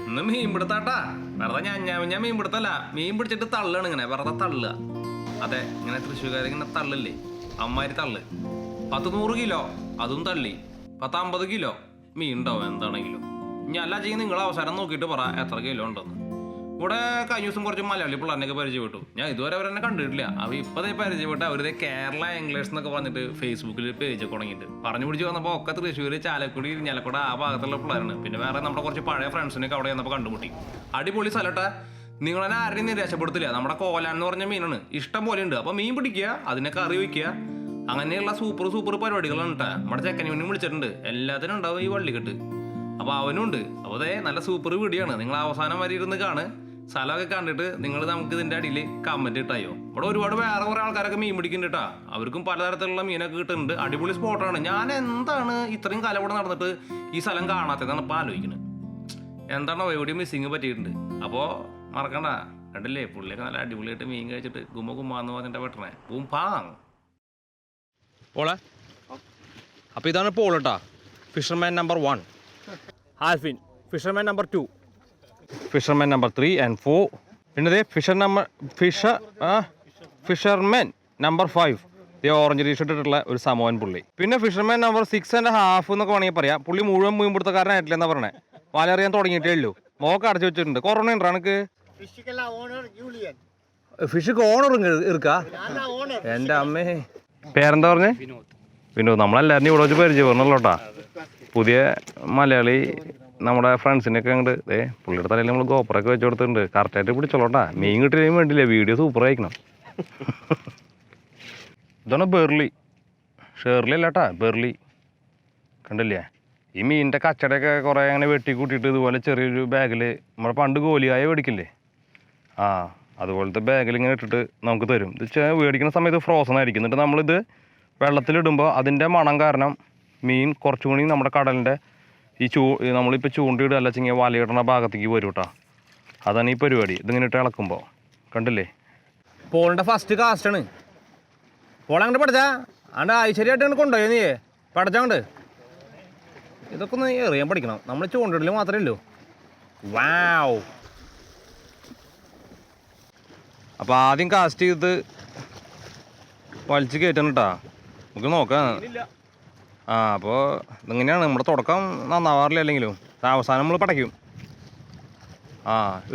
ഇന്ന് മീൻ പിടുത്താട്ടാ. വെറുതെ ഞാൻ മീൻ പിടുത്തല്ല, മീൻ പിടിച്ചിട്ട് തള്ളാണ് ഇങ്ങനെ വെറുതെ തള്ളുക. അതെ, ഇങ്ങനെ തൃശ്ശൂർക്കാർ ഇങ്ങനെ തള്ളില്ലേ, അമ്മാരി തള്ള്. 100 കിലോ അതും തള്ളി, 50 കിലോ മീൻ ഉണ്ടാവും എന്താണെങ്കിലും. ഇനി അല്ല ചെയ്യും, നിങ്ങൾ അവസാനം നോക്കിയിട്ട് പറ എത്ര കിലോ ഉണ്ടെന്ന്. ഇവിടെ കഴിഞ്ഞ ദിവസം കുറച്ച് മലയാളി പിള്ളേരൊക്കെ പരിചയപ്പെട്ടു. ഞാൻ ഇതുവരെ അവരെന്നെ കണ്ടിട്ടില്ല. അവർ ഇപ്പതേ പരിചയപ്പെട്ട് അവരുടെ കേരള ഇംഗ്ലീഷ് എന്നൊക്കെ പറഞ്ഞിട്ട് ഫേസ്ബുക്കിൽ പേജ് തുടങ്ങിയിട്ട് പറഞ്ഞു പിടിച്ച് വന്നപ്പോൾ ഒക്കെ തൃശ്ശൂർ, ചാലക്കുടി, ഇരിഞ്ഞാലക്കുട ആ ഭാഗത്തുള്ള പിള്ളേരാണ്. പിന്നെ വേറെ നമ്മുടെ കുറച്ച് പഴയ ഫ്രണ്ട്സിനൊക്കെ അവിടെ വന്നപ്പോൾ കണ്ടുമുട്ടി. അടിപൊളി സ്ഥലട്ടെ, നിങ്ങൾ തന്നെ ആരെയും നിരാശപ്പെടുത്തില്ല. നമ്മുടെ കോലാൻ എന്ന് പറഞ്ഞ മീനാണ്, ഇഷ്ടം പോലെ ഉണ്ട്. അപ്പോൾ മീൻ പിടിക്കുക, അതിനെ കറി വയ്ക്കുക, അങ്ങനെയുള്ള സൂപ്പർ പരിപാടികളാണ് കേട്ടോ. നമ്മുടെ ചെക്കനെ വിളിച്ചിട്ടുണ്ട്, എല്ലാത്തിനും ഉണ്ടാവും ഈ വള്ളിക്കെട്ട്. അപ്പോൾ അവനും ഉണ്ട്. അപ്പോൾ അതേ നല്ല സൂപ്പർ വീഡിയോ ആണ്, നിങ്ങൾ അവസാനം വരെ ഇരുന്ന് കാണ്. സ്ഥലമൊക്കെ കണ്ടിട്ട് നിങ്ങൾ നമുക്ക് ഇതിൻ്റെ അടിയിൽ കമൻറ്റ് ഇട്ടായോ. ഇവിടെ ഒരുപാട് വേറെ കുറേ ആൾക്കാരൊക്കെ മീൻ പിടിക്കുന്നുണ്ട് കേട്ടോ. അവർക്കും പലതരത്തിലുള്ള മീനൊക്കെ കിട്ടുന്നുണ്ട്. അടിപൊളി സ്പോട്ടാണ്. ഞാൻ എന്താണ് ഇത്രയും കാലം ഇവിടെ നടന്നിട്ട് ഈ സ്ഥലം കാണാത്തതെന്നാണ് ഇപ്പോൾ ആലോചിക്കുന്നത്. എന്താണോ എവിടെയും മിസ്സിങ് പറ്റിയിട്ടുണ്ട്. അപ്പോൾ മറക്കണ്ട, കണ്ടില്ലേ പുള്ളിയൊക്കെ നല്ല അടിപൊളിയായിട്ട് മീൻ കഴിച്ചിട്ട് ഗുമ്മാന്ന് പറഞ്ഞിട്ട് വെട്ടണേ. ബൂംബാങ് പോളെ. അപ്പോൾ ഇതാണ് പോളട്ടാ, fisherman number 1, Alphin fisherman number 2, fisherman number 3 and 4. പിന്നെ ഫിഷർമാൻ നമ്പർ 5, ഓറഞ്ച് ടീഷർട്ട് ഇട്ടുള്ള ഒരു സമോൻ പുള്ളി. പിന്നെ ഫിഷർമാൻ നമ്പർ 6.5 എന്നൊക്കെ വേണമെങ്കിൽ പറയാം. പുള്ളി മുഴുവൻ മീൻ പിടുത്തക്കാരനായിട്ടില്ല എന്നാ പറഞ്ഞത്. വല അറിയാൻ തുടങ്ങിയിട്ടേ ഉള്ളൂ. മോക്ക് അടച്ചു വെച്ചിട്ടുണ്ട്. കൊറോണ ഉണ്ടോ എനിക്ക്? ഫിഷ് ഓണർ ഇരിക്കാ എൻ്റെ അമ്മേ. പേരെന്താ പറഞ്ഞേ? വിനോദ്. നമ്മളെല്ലാവരും ഇവിടെ വെച്ച് പരിചയപ്പെടണല്ലോട്ടാ. പുതിയ മലയാളി നമ്മുടെ ഫ്രണ്ട്സിനൊക്കെ അങ്ങോട്ട് പുള്ളിയുടെ തലയിൽ നമ്മൾ ഗോപ്പറൊക്കെ വെച്ച് കൊടുത്തിട്ടുണ്ട്. കറക്റ്റായിട്ട് പിടിച്ചോളൂട്ടാ. മീൻ കിട്ടിയില്ലെങ്കിൽ വേണ്ടില്ല, വീഡിയോ സൂപ്പർ ആയിരിക്കണം. ഇതാണ് ബെർലി, ഷേർലി അല്ലാട്ടാ, ബെർലി. കണ്ടില്ലേ ഈ മീനിൻ്റെ കച്ചടയൊക്കെ കുറേ അങ്ങനെ വെട്ടി കൂട്ടിയിട്ട് ഇതുപോലെ ചെറിയൊരു ബാഗിൽ നമ്മുടെ പണ്ട് ഗോലിയായ മേടിക്കില്ലേ, അതുപോലത്തെ ബാഗിൽ ഇങ്ങനെ ഇട്ടിട്ട് നമുക്ക് തരും. ഇത് മേടിക്കുന്ന സമയത്ത് ഫ്രോസൺ ആയിരിക്കും. എന്നിട്ട് നമ്മളിത് വെള്ളത്തിലിടുമ്പോൾ അതിൻ്റെ മണം കാരണം മീൻ കുറച്ചും കൂടി നമ്മുടെ കടലിൻ്റെ ഈ നമ്മളിപ്പോൾ ചൂണ്ടിയിടുക അല്ല ചിങ്ങ വലയിടണ ഭാഗത്തേക്ക് വരും കേട്ടോ. അതാണ് ഈ പരിപാടി. ഇതിങ്ങനെ ഇട്ട് ഇളക്കുമ്പോൾ കണ്ടില്ലേ. പോളിൻ്റെ ഫസ്റ്റ് കാസ്റ്റാണ്. പോൾ അങ്ങോട്ട് പഠിച്ചാ അണ്ട് ഐശ്വര്യമായിട്ട് കൊണ്ടുപോയി നീ പഠിച്ചാണ്ട്. ഇതൊക്കെ ഒന്ന് എറിയാൻ പഠിക്കണം. നമ്മൾ ചൂണ്ടിടൽ മാത്രമേ ഉള്ളൂ. വാവ്. അപ്പോൾ ആദ്യം കാസ്റ്റ് ചെയ്ത് വലിച്ച് കയറ്റണം കേട്ടോ. നമുക്ക് നോക്കാം. അപ്പോൾ ഇതെങ്ങനെയാണ് നമ്മുടെ തുടക്കം നന്നാവാറില്ല. അല്ലെങ്കിലും അവസാനം നമ്മൾ പടയ്ക്കും.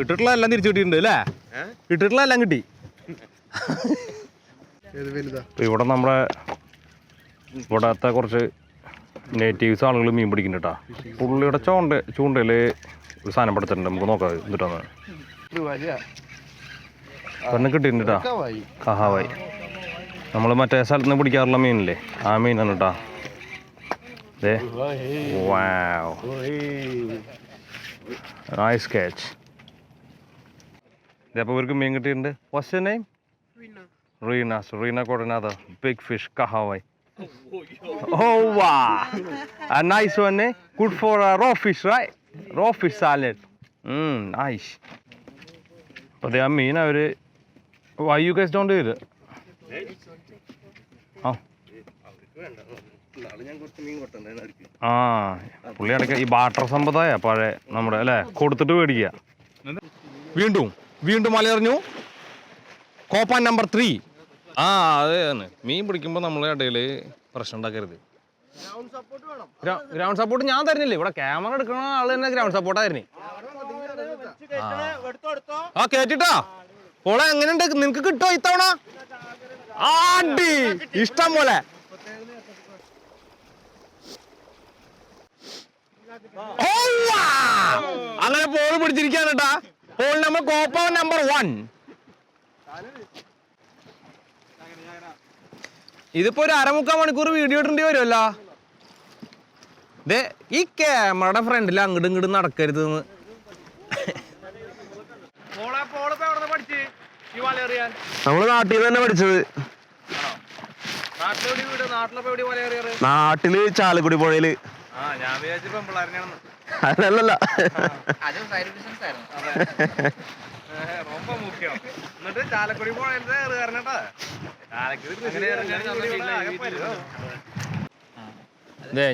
ഇട്ടിട്ടുള്ള എല്ലാം തിരിച്ചു കിട്ടിയിട്ടുണ്ട് അല്ലേ? ഇട്ടിട്ടുള്ള എല്ലാം കിട്ടി. ഇവിടെ നമ്മുടെ ഇവിടത്തെ കുറച്ച് നേറ്റീവ്സ് ആളുകൾ മീൻ പിടിക്കുന്നുണ്ട് കേട്ടോ. പുള്ളിയുടെ ചൂണ്ടയിൽ ഒരു സാധനം പഠിച്ചിട്ടുണ്ട്. നമുക്ക് നോക്കാം എന്നിട്ടാണ് തന്നെ കിട്ടിയിട്ടുണ്ട് കേട്ടോ. കഹാവായി നമ്മൾ മറ്റേ സ്ഥലത്ത് നിന്ന് പിടിക്കാറുള്ള മീനില്ലേ, ആ മീനാണ് കേട്ടോ. Wow, nice catch. അപ്പോൾ ഇവർക്ക് മീൻ കിട്ടിയിട്ടുണ്ട്. What's your name? Rina. So Rina got another big fish, kahawai. Oh wow, a nice one, eh? Good for raw fish, right? Raw fish salad. Nice. അപ്പോൾ they are mean. Why you guys don't do it? പുള്ളി ഇടയ്ക്ക് ഈ barter സമ്പ്രദായ പഴയ നമ്മുടെ അല്ലേ കൊടുത്തിട്ട് മേടിക്കുക. വീണ്ടും മലയെറിഞ്ഞു. കോപ്പാൻ നമ്പർ 3. അത് തന്നെ. മീൻ പിടിക്കുമ്പോൾ നമ്മളെ ഇടയിൽ പ്രശ്നം ഉണ്ടാക്കരുത്. ഗ്രൗണ്ട് സപ്പോർട്ട് ഞാൻ തരുന്നില്ലേ. ഇവിടെ ക്യാമറ എടുക്കണ ആള് തന്നെ ഗ്രൗണ്ട് സപ്പോർട്ടായിരുന്നു. കേട്ടിട്ടാ പോളെ. എങ്ങനെയുണ്ട്, നിനക്ക് കിട്ടോ ഇത്തവണ? ആടി ഇഷ്ടം പോലെ. അങ്ങനെ പോൾ പിടിച്ചിരിക്കാണ് കേട്ടാ. പോൾ നമ്പർ കോപ്പ നമ്പർ 1. ഇതിപ്പോ ഒരു 1/4 മണിക്കൂർ വീഡിയോ ഇടേണ്ടി വരുമല്ലോ. ഈ ക്യാമറയുടെ ഫ്രണ്ടിൽ അങ്ങോട്ടും ഇങ്ങോട്ടും നടക്കരുത്. നമ്മള് നാട്ടിൽ തന്നെ പഠിച്ചത്. നാട്ടില് ചാലക്കുടി പുഴയില്. അതല്ല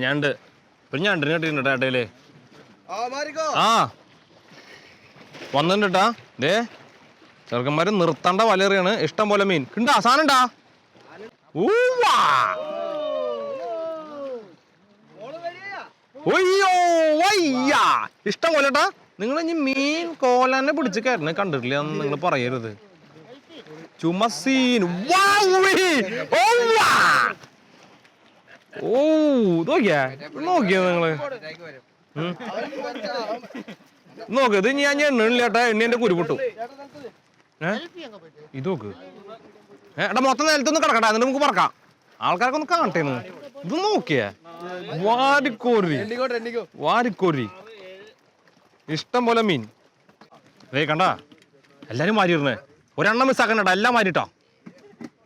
ഞാനുണ്ട്. ഒരു ഞണ്ടിന് കിട്ടിയിട്ടുണ്ട് ഏട്ടയില്. വന്നിട്ടാ ദേ ചെറുക്കന്മാര് നിർത്തേണ്ട വലറിയാണ്. ഇഷ്ടം പോലെ മീൻ ഉണ്ടാ സാധനം ഉണ്ടാ. ഇഷ്ടം പോലെട്ടാ. നിങ്ങൾ ഇനി മീൻ കോലാനെ പിടിച്ച് കയറണ കണ്ടിട്ടില്ല നിങ്ങൾ പറയരുത്. ചുമസീൻ നോക്കിയാ നിങ്ങള് നോക്ക്. ഇത് ഞാൻ എണ്ണില്ലേട്ടാ, എണ്ണി എന്റെ കുരുപൊട്ടു. ഇത് നോക്ക്. എടാ മൊത്തം നിലത്തൊന്ന് കിടക്കട്ടെ, എന്നിട്ട് നമുക്ക് പറക്കാം. ആൾക്കാരൊക്കെ ഒന്ന് കാണട്ടേന്ന്. ഇത് നോക്കിയേ വാരിക്കോരി ഇഷ്ടം പോലെ മീൻ. അതേ കണ്ടാ എല്ലാരും മാറിയിരുന്നേ. ഒരെണ്ണം മിസ്സാക്കണ്ട, എല്ലാം മാറിട്ടോ.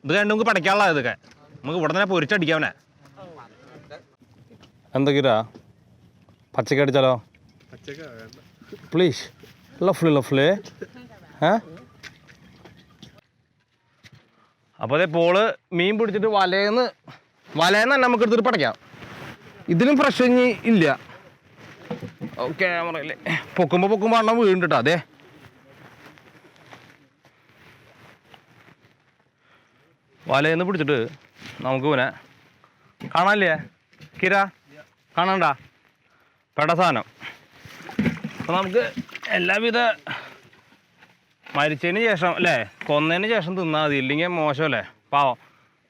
ഇത് കണ്ട് നമുക്ക് പടയ്ക്കാനുള്ള ഇതൊക്കെ നമുക്ക് ഇവിടെ തന്നെ പൊരിച്ചടിക്കാവനെ. എന്തൊക്കെയാ പച്ചക്ക് അടിച്ചാലോ പ്ലീസ്? ലഫ്ലി അപ്പോൾ അതേ പോള് മീൻ പിടിച്ചിട്ട് വലയെന്ന് തന്നെ നമുക്ക് എടുത്തിട്ട് പടയ്ക്കാം. ഇതിനും ഫ്രഷ് ഇനി ഇല്ല. ഓക്കെ പറയല്ലേ, പൊക്കുമ്പോ എണ്ണം വീണ്ടിട്ടാ. അതെ വലയെന്ന് പിടിച്ചിട്ട് നമുക്ക് പിന്നെ കാണാനില്ലേ കിര കാണണ്ട പെട സാധനം. അപ്പം നമുക്ക് എല്ലാവിധ മരിച്ചതിന് ശേഷം അല്ലേ, കൊന്നതിന് ശേഷം തിന്നാൽ മതി, ഇല്ലെങ്കിൽ മോശമല്ലേ പാവം.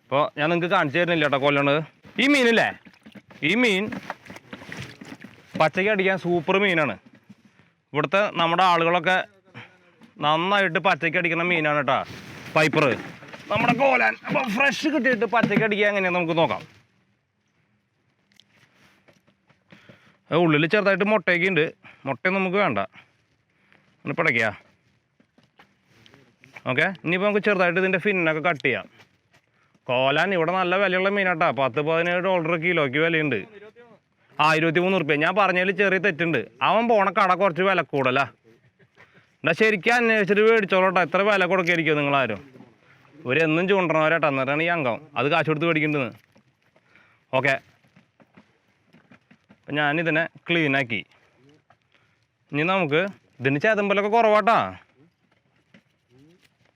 ഇപ്പോൾ ഞാൻ നിങ്ങൾക്ക് കാണിച്ചു തരുന്നില്ല കേട്ടോ കൊല്ലണത്. ഈ മീനില്ലേ, ഈ മീൻ പച്ചയ്ക്ക് അടിക്കാൻ സൂപ്പർ മീനാണ്. ഇവിടുത്തെ നമ്മുടെ ആളുകളൊക്കെ നന്നായിട്ട് പച്ചയ്ക്ക് അടിക്കുന്ന മീനാണ് കേട്ടോ പൈപ്പർ, നമ്മുടെ കോലാൻ. അപ്പോൾ ഫ്രഷ് കിട്ടിയിട്ട് പച്ചയ്ക്ക് അടിക്കുക എങ്ങനെയാണെന്ന് നമുക്ക് നോക്കാം. ഉള്ളിൽ ചെറുതായിട്ട് മുട്ടയൊക്കെ ഉണ്ട്. മുട്ടയൊന്നും നമുക്ക് വേണ്ട, ഒന്ന് പടയ്ക്കുക. ഓക്കെ, ഇനിയിപ്പോൾ നമുക്ക് ചെറുതായിട്ട് ഇതിൻ്റെ ഫിന്നൊക്കെ കട്ട് ചെയ്യാം. കോലാൻ ഇവിടെ നല്ല വിലയുള്ള മീനാട്ടാ. $10-17 കിലോയ്ക്ക് വിലയുണ്ട്. 23 റുപ്യ. ഞാൻ പറഞ്ഞതിൽ ചെറിയ തെറ്റുണ്ട്. അവൻ പോണ കട കുറച്ച് വില കൂടുതലാ. എന്താ ശരിക്കും അന്വേഷിച്ചിട്ട് മേടിച്ചോളൂട്ടോ. എത്ര വില കൊടുക്കായിരിക്കും നിങ്ങളാരും? ഇവരെന്നും ചൂണ്ടണവരാട്ടോ, എന്നിട്ടാണ് ഈ അംഗം അത് കാശ് കൊടുത്ത് മേടിക്കേണ്ടത്. ഓക്കെ, അപ്പം ഞാനിതിനെ ക്ലീനാക്കി. ഇനി നമുക്ക് ഇതിന് ചേതമ്പലൊക്കെ കുറവാട്ടാ.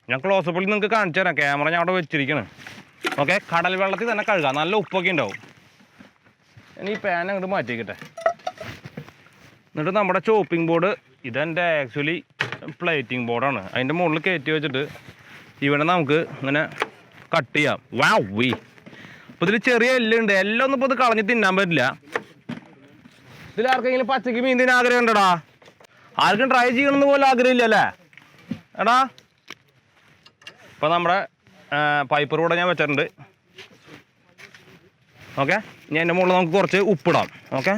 ഞാൻ ക്ലോസപ്പിൽ നിങ്ങൾക്ക് കാണിച്ചു തരാം. ക്യാമറ ഞാൻ അവിടെ വെച്ചിരിക്കണം. ഓക്കെ, കടൽ വെള്ളത്തിൽ തന്നെ കഴുകാം, നല്ല ഉപ്പൊക്കെ ഉണ്ടാവും. ഇനി ഈ പാൻ അങ്ങോട്ട് മാറ്റിക്കട്ടെ. എന്നിട്ട് നമ്മുടെ ചോപ്പിംഗ് ബോർഡ്, ഇതെൻ്റെ ആക്ച്വലി പ്ലേറ്റിംഗ് ബോർഡാണ്. അതിൻ്റെ മുകളിൽ കയറ്റി വെച്ചിട്ട് ഇവിടെ നമുക്ക് ഇങ്ങനെ കട്ട് ചെയ്യാം. അപ്പോൾ ഇതിൽ ചെറിയ എല്ലുണ്ട്. എല്ലാം ഒന്നും ഇപ്പോൾ ഇത് കളഞ്ഞ് തിന്നാൻ പറ്റില്ല. ഇതിലാർക്കെങ്കിലും പച്ചയ്ക്ക് മീൻ തിന്നാൻ ആഗ്രഹം ഉണ്ടോടാ? ആർക്കും ട്രൈ ചെയ്യണമെന്ന് പോലും ആഗ്രഹമില്ല അല്ലേ എടാ? ഇപ്പോൾ നമ്മുടെ പൈപ്പർ കൂടെ ഞാൻ വെച്ചിട്ടുണ്ട്. ഓക്കെ, ഇനി എൻ്റെ മുകളിൽ നമുക്ക് കുറച്ച് ഉപ്പിടാം. Okay,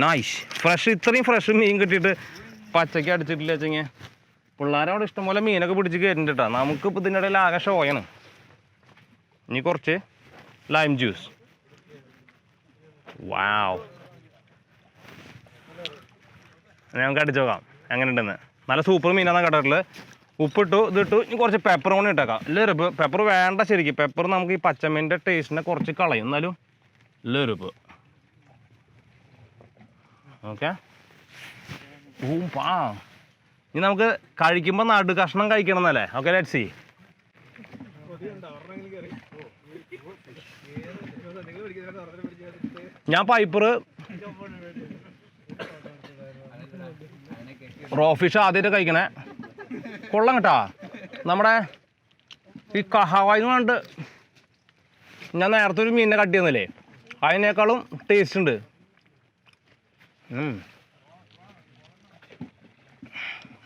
nice fresh. ഇത്രയും ഫ്രഷ് മീൻ കിട്ടിയിട്ട് പച്ചയ്ക്ക് അടിച്ചിട്ടില്ല വെച്ചെങ്കിൽ പിള്ളേരവിടെ ഇഷ്ടംപോലെ മീനൊക്കെ പിടിച്ച് കയറിണ്ട് കേട്ടോ. നമുക്കിപ്പോൾ ഇതിൻ്റെ ഇടയിൽ ആകെ ഷോയാണ്. ഇനി കുറച്ച് ലൈം ജ്യൂസ്. വാവ്, നമുക്ക് അടിച്ചു നോക്കാം എങ്ങനെ ഉണ്ടെന്ന്. നല്ല സൂപ്പർ മീനാണ് കേട്ടിട്ടുള്ളത്. ഉപ്പിട്ടു, ഇതിട്ടു. ഇനി കുറച്ച് പെപ്പർ കൊണ്ട് ഇട്ടേക്കാം. ലെറുപ്പ് പെപ്പർ വേണ്ട ശരിക്കും. പെപ്പർ നമുക്ക് ഈ പച്ചമീൻ്റെ ടേസ്റ്റിനെ കുറച്ച് കളയും. എന്നാലും ലെറുപ്പ്. ഓക്കെ, ഇനി നമുക്ക് കഴിക്കുമ്പോൾ നടു കഷ്ണം കഴിക്കണം എന്നല്ലേ? Okay, let's see. ഞാൻ പൈപ്പർ റോ ഫിഷ് ആദ്യമായിട്ട് കഴിക്കണേ. കൊള്ളാം കേട്ടാ. നമ്മുടെ ഈ ഹവായിന്ന് കണ്ട് ഞാൻ നേരത്തെ ഒരു മീനിനെ കട്ട് ചെയ്യുന്നില്ലേ, അതിനേക്കാളും ടേസ്റ്റ് ഉണ്ട്.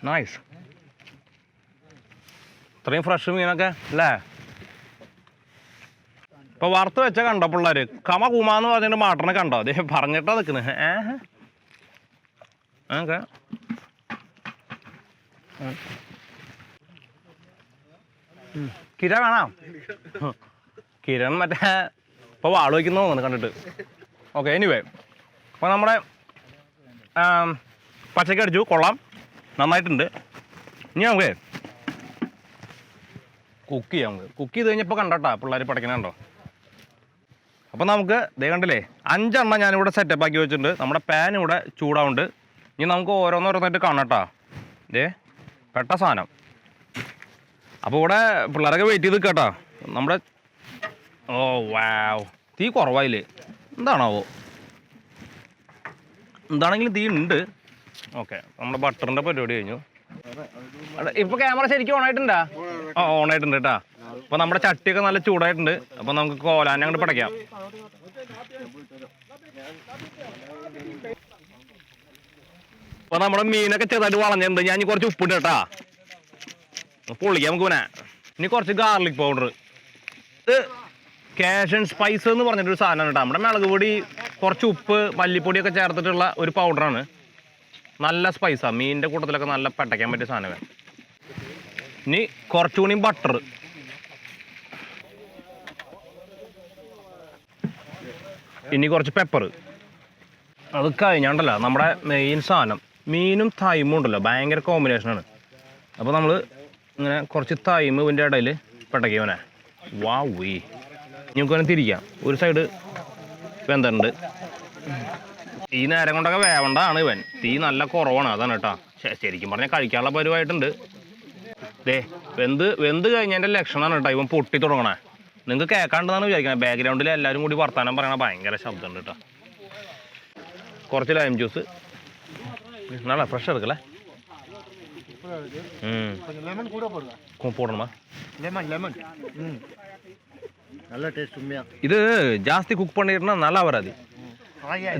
നൈസ്. ഇത്രയും ഫ്രഷ് മീനൊക്കെ അല്ലേ? ഇപ്പോൾ വറുത്ത് വെച്ച കണ്ടോ പിള്ളേർ? കമ കുമാന്ന് പറഞ്ഞിട്ട് മാട്ടനെ കണ്ടോ? അതേ പറഞ്ഞിട്ടാ നിൽക്കുന്നത്. ഓക്കെ, കിര വേണം. കിരൺ മറ്റേ ഇപ്പോൾ വാള് വയ്ക്കുന്ന തോന്നുന്നു കണ്ടിട്ട്. ഓക്കെ, എനിവേ അപ്പോൾ നമ്മുടെ പച്ചക്ക് അടിച്ചു. കൊള്ളാം, നന്നായിട്ടുണ്ട്. ഇനി നമുക്ക് കുക്ക് ചെയ്യാം. കുക്ക് ചെയ്ത് കഴിഞ്ഞപ്പോൾ കണ്ടോട്ടാ പിള്ളേർ പഠിക്കണുണ്ടോ. അപ്പോൾ നമുക്ക് ദേ കണ്ടില്ലേ 5 എണ്ണം ഞാനിവിടെ സെറ്റപ്പ് ആക്കി വെച്ചിട്ടുണ്ട്. നമ്മുടെ പാൻ ഇവിടെ ചൂടാവുണ്ട്. ഇനി നമുക്ക് ഓരോന്നോരോന്നായിട്ട് കാണാം കേട്ടോ. ദേ പെട്ട സാധനം. അപ്പോൾ ഇവിടെ പിള്ളേരൊക്കെ വെയിറ്റ് ചെയ്ത് കേട്ടോ. നമ്മുടെ ഓ വാവ്, തീ കുറവായില്ലേ, എന്താണാവോ? എന്താണെങ്കിലും തീ ഉണ്ട്. ഓക്കെ, നമ്മുടെ ബട്ടറിൻ്റെ പരിപാടി കഴിഞ്ഞു. ഇപ്പോൾ ക്യാമറ ശരിക്കും ഓണായിട്ടുണ്ടാ? ആ ഓണായിട്ടുണ്ട് കേട്ടോ. അപ്പോൾ നമ്മുടെ ചട്ടിയൊക്കെ നല്ല ചൂടായിട്ടുണ്ട്. അപ്പോൾ നമുക്ക് കോലാനെ അങ്ങോട്ട് പടയ്ക്കാം. അപ്പോൾ നമ്മുടെ മീനൊക്കെ ചെറുതായിട്ട് വളഞ്ഞിട്ടുണ്ട്. ഞാൻ കുറച്ച് ഉപ്പിട്ട് കേട്ടാ പൊള്ളിക്കാം നമുക്ക്. പിന്നെ ഇനി കുറച്ച് ഗാർലിക് പൗഡർ. ഇത് കാഷ്യൻ സ്പൈസ് എന്ന് പറഞ്ഞിട്ടൊരു സാധനമാണ് കേട്ടോ. നമ്മുടെ മുളക് പൊടി, കുറച്ച് ഉപ്പ്, മല്ലിപ്പൊടിയൊക്കെ ചേർത്തിട്ടുള്ള ഒരു പൗഡറാണ്. നല്ല സ്പൈസാണ്. മീനിൻ്റെ കൂട്ടത്തിലൊക്കെ നല്ല പട്ടയ്ക്കാൻ പറ്റിയ സാധനമാണ്. ഇനി കുറച്ചുകൂടി ബട്ടർ. ഇനി കുറച്ച് പെപ്പർ. അത് കഴിഞ്ഞാണ്ടല്ലോ നമ്മുടെ മെയിൻ സാധനം മീനും തൈമും ഉണ്ടല്ലോ, ഭയങ്കര കോമ്പിനേഷനാണ്. അപ്പോൾ നമ്മൾ ഇങ്ങനെ കുറച്ച് തൈമ് ഇതിൻ്റെ ഇടയിൽ പട്ടയ്ക്കവനെ വാവേ. നമുക്ക് വേണം തിരിക്കാം. ഒരു സൈഡ് വെന്തുണ്ട്. ഈ നേരം കൊണ്ടൊക്കെ വേവണ്ടാണ് ഇവൻ. തീ നല്ല കുറവാണ്, അതാണ് കേട്ടോ. ശരിക്കും പറഞ്ഞാൽ കഴിക്കാനുള്ള പരിവായിട്ടുണ്ട്. ദേ വെന്ത് കഴിഞ്ഞതിൻ്റെ ലക്ഷണമാണ് കേട്ടോ ഇവൻ പൊട്ടി തുടങ്ങണേ. നിങ്ങൾക്ക് കേൾക്കാണ്ടെന്നാണ് വിചാരിക്കുന്നത്. ബാക്ക്ഗ്രൗണ്ടിൽ എല്ലാവരും കൂടി വർത്താനം പറയണ ഭയങ്കര ശബ്ദമുണ്ട് കേട്ടോ. കുറച്ച് ലൈം ജ്യൂസ്. നല്ല ഫ്രഷ് എടുക്കല്ലേ. போடணுமா? இது ஜாஸ்தி குக் பண்ணிருந்தா நல்லா வராது,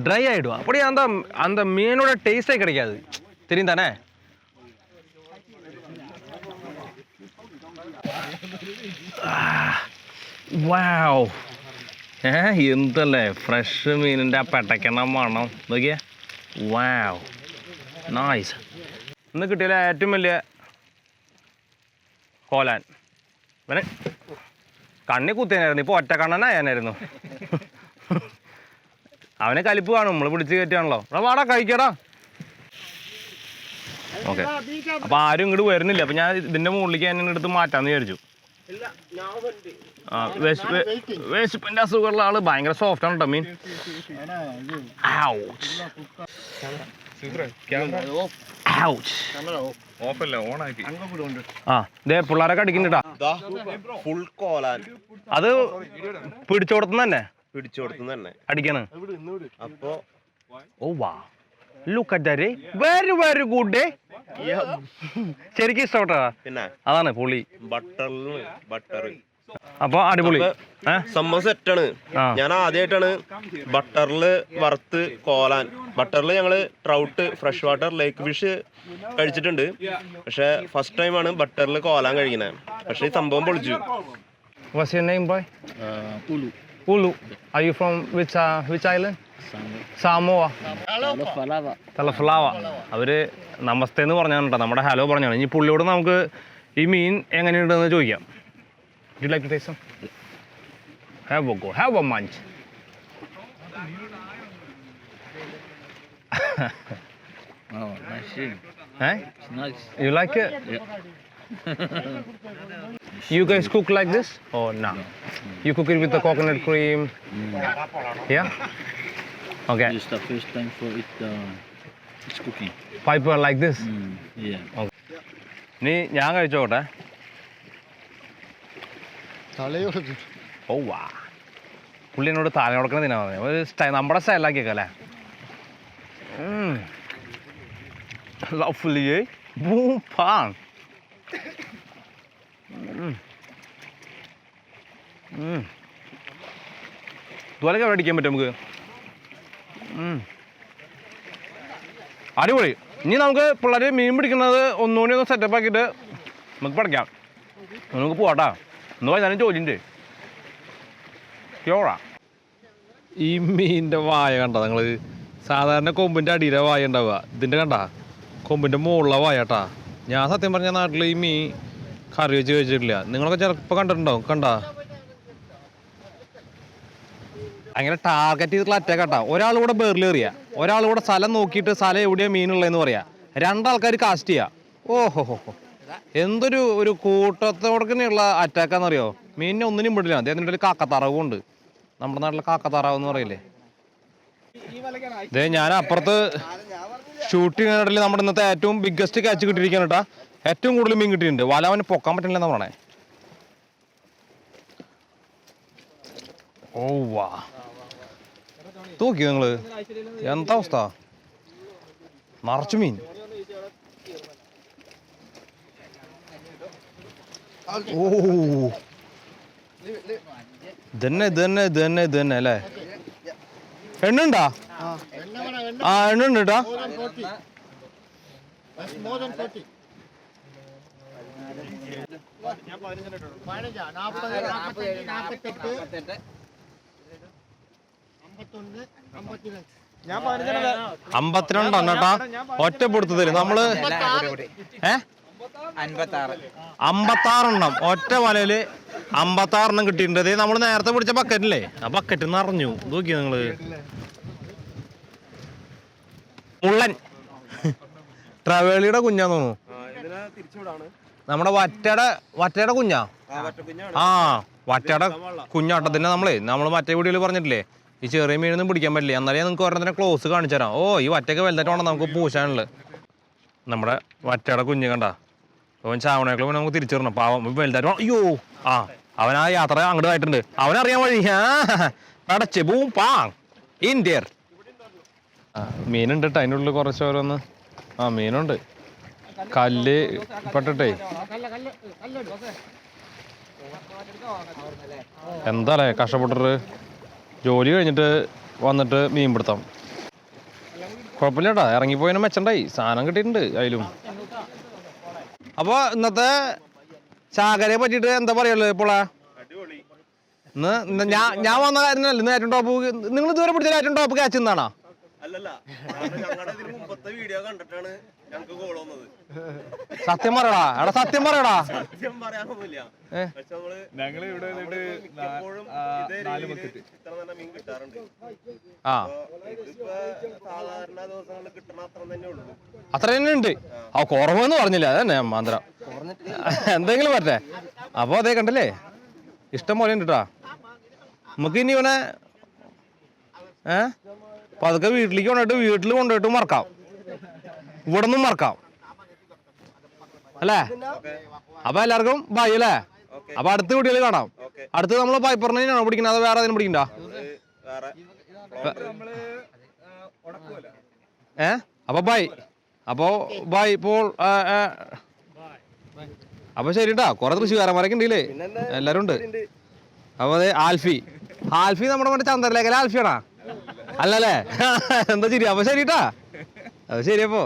ட்ரை ஆயிடும். அப்படியே அந்த அந்த மீனோட டேஸ்டே கிடைக்காது, தெரியும் தானே? വാവ്, എന്തല്ലേ ഫ്രഷ് മീനിൻ്റെ ആ പെട്ടയ്ക്കണ മണം നോക്കിയേ. വാവ്, നൈസ്. ഇന്ന് കിട്ടിയാൽ ഏറ്റവും വലിയ കോലാൻ. പിന്നെ കണ്ണി കുത്തിയനായിരുന്നു, ഇപ്പോൾ ഒറ്റ കണ്ണനായാനായിരുന്നു. അവനെ കലിപ്പ് കാണും, നമ്മൾ പിടിച്ച് കയറ്റുകയാണല്ലോ. വാടാ കഴിക്കടാ. ഓക്കെ, അപ്പോൾ ആരും ഇങ്ങോട്ട് വരുന്നില്ല. അപ്പോൾ ഞാൻ ഇതിൻ്റെ മുകളിലേക്ക് എന്നെ എടുത്ത് മാറ്റാമെന്ന് വിചാരിച്ചു. വിശപ്പിൻ്റെ അസുഖമുള്ള ആള് ഭയങ്കര സോഫ്റ്റ് ആണ് കേട്ടോ മീൻ. ആ ഇതേ പിള്ളേരൊക്കെ അടിക്കുന്നുണ്ടാ. അത് പിടിച്ചോടത്തുനിന്ന് തന്നെ അടിക്കാണ്. അപ്പൊ ഓ വാ, look at that, very very good day. ശരിക്കും ഇഷ്ടപ്പെട്ടാ. പിന്നെ അതാണ് പൊളി. ബട്ടർ അപ്പൊ അടിപൊളി സംഭവം സെറ്റാണ്. ഞാൻ ആദ്യമായിട്ടാണ് ബട്ടറിൽ വറുത്ത് കോലാൻ. ബട്ടറിൽ ഞങ്ങള് ട്രൗട്ട്, ഫ്രഷ് വാട്ടർ, ലേക്ക് ഫിഷ് കഴിച്ചിട്ടുണ്ട്. പക്ഷെ ഫസ്റ്റ് ടൈമാണ് ബട്ടറിൽ കോലാൻ കഴിക്കുന്നത്. പക്ഷെ ഈ സംഭവം പൊളിച്ചു. What's your name, boy? Ulu. Are you from which island? Samoa. തലഫ്ലാവ. അവര് നമസ്തേ എന്ന് പറഞ്ഞാണ് കേട്ടോ, നമ്മുടെ ഹലോ പറഞ്ഞാണ്. ഇനി പുള്ളിയോട് നമുക്ക് ഈ മീൻ എങ്ങനെയുണ്ടെന്ന് ചോദിക്കാം. Do you like to taste some? Have a go. Have a munch. Oh, nice thing. Eh? It's nice. You like it? Yeah. You guys cook like this? Oh, no. You cook it with the coconut cream? Yeah? Okay. It's the first time for it. It's cooking. Piper like this? Yeah. Okay. നീ ഞാൻ കഴിച്ചോട്ടെ. ഓ വാ, പുള്ളി എന്നോട് താല കൊടുക്കണ തിന്നാ പറഞ്ഞത്. ഒരു നമ്മുടെ സ്റ്റൈലാക്കിയേക്കല്ലേ. ലവ്ലിയേ ബൂംബാങ്. ഇതുപോലൊക്കെ എവിടെ അടിക്കാൻ പറ്റും നമുക്ക്. അടിപൊളി. ഇനി നമുക്ക് പിള്ളേർ മീൻ പിടിക്കുന്നത് ഒന്നുകൂടി ഒന്ന് സെറ്റപ്പ് ആക്കിയിട്ട് നമുക്ക് പഠിക്കാം. നമുക്ക് പോവാട്ടാ. എന്ന് പറഞ്ഞാലും ജോലിൻ്റെ ക്യോറാ. ഈ മീനിൻ്റെ വായ കണ്ട നിങ്ങൾ? സാധാരണ കൊമ്പിൻ്റെ അടിയിലെ വായ ഉണ്ടാവുക, ഇതിൻ്റെ കണ്ട കൊമ്പിൻ്റെ മുകളിലെ വായ കേട്ടാ. ഞാൻ സത്യം പറഞ്ഞ നാട്ടിൽ ഈ മീൻ കറി വെച്ച് കഴിച്ചിട്ടില്ല. നിങ്ങളൊക്കെ ചിലപ്പോൾ കണ്ടിട്ടുണ്ടാവും. കണ്ടാ അങ്ങനെ ടാർഗറ്റ് ചെയ്തിട്ടുള്ള അറ്റാക്ക് കേട്ടാ. ഒരാളിവിടെ ബേറിലേറിയ, ഒരാളിവിടെ സ്ഥലം നോക്കിയിട്ട് സ്ഥലം എവിടെയാണ് മീനുള്ളതെന്ന് പറയാ. രണ്ടാൾക്കാർ കാസ്റ്റ് ചെയ്യുക. ഓഹോ, എന്തൊരു ഒരു കൂട്ടത്തോടൊക്കെയുള്ള അറ്റാക്കാന്നറിയോ. മീനിനെ ഒന്നിനും വിടില്ല. അദ്ദേഹത്തിൻ്റെ ഒരു കാക്കത്താറാവും ഉണ്ട്. നമ്മുടെ നാട്ടിലെ കാക്കത്താറാവ് എന്ന് പറയില്ലേ. ഇതേ ഞാൻ അപ്പുറത്ത് ഷൂട്ടിങ്ങിനിടയിൽ നമ്മുടെ ഇന്നത്തെ ഏറ്റവും ബിഗ്ഗസ്റ്റ് ക്യാച്ച് കിട്ടിയിരിക്കുകയാണ് കേട്ടോ. ഏറ്റവും കൂടുതൽ മീൻ കിട്ടിയിട്ടുണ്ട്. വല അവന് പൊക്കാൻ പറ്റില്ലെന്ന് പറയണേ. ഓ വാ, നോക്കിയോ നിങ്ങള്, എന്താ അവസ്ഥ, നിറച്ചു മീൻ. ഓ ഇതന്നെ അല്ലേ? എണ്ണുണ്ടാ? ആ എണ്ണുണ്ട് കേട്ടാ. അമ്പത്തിരണ്ടെണ്ണം കേട്ടാ ഒറ്റപ്പെടുത്തതില് നമ്മള് 56 ഒറ്റ വലയില് 56 കിട്ടിയിട്ടുണ്ട്. നമ്മള് നേരത്തെ പിടിച്ച ബക്കറ്റില്ലേ, ആ ബക്കറ്റ് നിറഞ്ഞു. നോക്കിയ നിങ്ങള്, മുള്ളൻ ട്രവേളിയുടെ കുഞ്ഞാന്ന് തോന്നുന്നു. നമ്മുടെ വറ്റയുടെ കുഞ്ഞാ. ആ വറ്റയുടെ കുഞ്ഞാട്ടത്തിന്റെ നമ്മള് മറ്റേ വീഡിയോയിൽ പറഞ്ഞിട്ടില്ലേ, ഈ ചെറിയ മീനൊന്നും പിടിക്കാൻ പറ്റില്ല. എന്നാലേ നിങ്ങൾക്ക് ഓരോന്നിനെ ക്ലോസ് കാണിച്ചു തരാം. ഓ ഈ വറ്റയൊക്കെ വലുതായിട്ട് വേണം നമുക്ക് പൂശാനുള്ളത്. നമ്മുടെ വറ്റയുടെ കുഞ്ഞ് കണ്ട, അവൻ ചാവണേക്കളും നമുക്ക് തിരിച്ചു തരണം. പാവം വലുതായിട്ട്. അയ്യോ ആ അവൻ ആ യാത്ര അങ്ങോട്ട് ആയിട്ടുണ്ട്. അവനറിയാൻ വഴി. അടച്ച് ബൂംബാങ് ഇന്ത്യർ. മീനുണ്ട് കേട്ടോ അതിൻ്റെ ഉള്ളിൽ കുറച്ച് ഓരോന്ന്. ആ മീനുണ്ട്, കല്ല് പെട്ടിട്ടേ. എന്താല്ലേ കഷ്ടപ്പെട്ടിട്ട് ജോലി കഴിഞ്ഞിട്ട് വന്നിട്ട് മീൻ പിടുത്തം. കുഴപ്പമില്ല കേട്ടാ, ഇറങ്ങിപ്പോയതിനും മെച്ചണ്ടായി, സാധനം കിട്ടിയിട്ടുണ്ട് അതിലും. അപ്പൊ ഇന്നത്തെ ചാകരയെ പറ്റിയിട്ട് എന്താ പറയുള്ളത് ഇപ്പോളാ? ഇന്ന് ഞാൻ വന്ന കാര്യമല്ല, ഇന്ന് ഏറ്റവും ടോപ്പ് നിങ്ങൾ ഇതുവരെ പിടിച്ചാൽ ഏറ്റവും ടോപ്പ് ക്യാച്ച് എന്നാണോ? സത്യം പറയടാ, എടാ സത്യം പറയടാ. ആ അത്ര തന്നെ ഉണ്ട്. ആ കുറവെന്ന് പറഞ്ഞില്ല, അതന്നെ മാന്ത്രം എന്തെങ്കിലും പറ്റേ. അപ്പൊ അതേ കണ്ടല്ലേ, ഇഷ്ടം പോലെ ഉണ്ട് കേട്ടാ. നമുക്ക് ഇനി ഇവനെ പതുക്കെ വീട്ടിലേക്ക് കൊണ്ടുപോയിട്ട് വീട്ടിൽ കൊണ്ടുപോയിട്ട് മറക്കാം, ഇവിടെ നിന്നും മറക്കാം അല്ലേ? അപ്പൊ എല്ലാവർക്കും ബൈ അല്ലേ? അപ്പൊ അടുത്ത വീഡിയോയിൽ കാണാം. അടുത്ത് നമ്മൾ പൈപ്പറിനാണോ പിടിക്കുന്നത്, അത് വേറെ അതിനും പിടിക്കണ്ട? അപ്പൊ ബൈ. ഇപ്പോൾ അപ്പൊ ശരി കേട്ടാ. കുറെ തൃശ്ശൂരന്മാരൊക്കെ ഉണ്ടല്ലേ, എല്ലാരും ഉണ്ട്. അപ്പൊ അതെ ആൽഫി നമ്മുടെ മറ്റേ ചന്ദ്രലേഖല ആൽഫിയാണാ അല്ലല്ലേ? എന്താ ശരി. അപ്പൊ ശരി കേട്ടാ, അത് ശരി. അപ്പോ